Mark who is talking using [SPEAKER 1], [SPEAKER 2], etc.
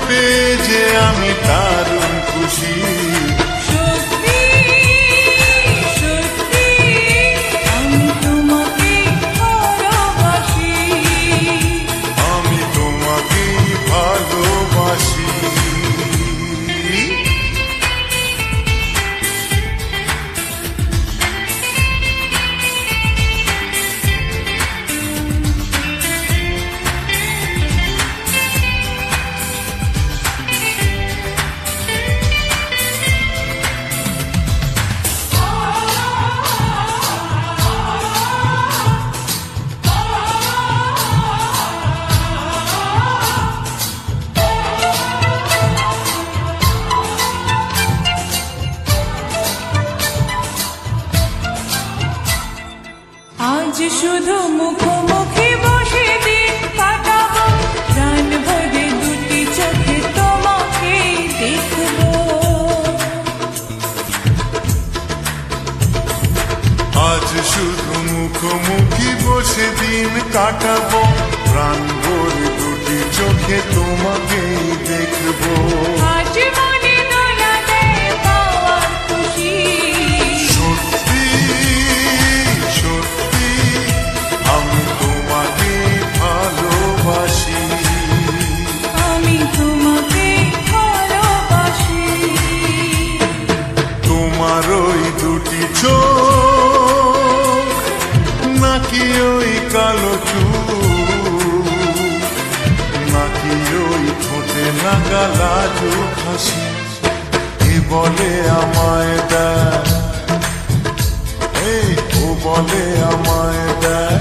[SPEAKER 1] পেয়ে যে আমি দারুণ খুশি।
[SPEAKER 2] সত্যি সত্যি আমি তোমাকে ভালোবাসি,
[SPEAKER 1] আমি তোমাকে ভালোবাসি।
[SPEAKER 2] আজ শুধু মুখোমুখি বসে দিন কাটাবো, প্রাণ ভরে দুটি চোখে তোমাকে দেখবো।
[SPEAKER 1] আজ শুধু মুখোমুখি বসে দিন কাটাবো, প্রাণ ভরে দুটি চোখে তোমাকেই দেখবো।
[SPEAKER 2] আজ মনে দোলা দেয় পাওয়ার খুশি,
[SPEAKER 1] সত্যি সত্যি আমি তোমাকে ভালোবাসি।
[SPEAKER 2] আমি তোমাকে ভালোবাসি।
[SPEAKER 1] তোমার ওই দুটি চোখ, নাকি ওই কালো চুল, নাকি ওই ঠোঁটে লাগা লাজুক হাসি, এ বলে আমায় দেয়, ও বলে আমায় দেয়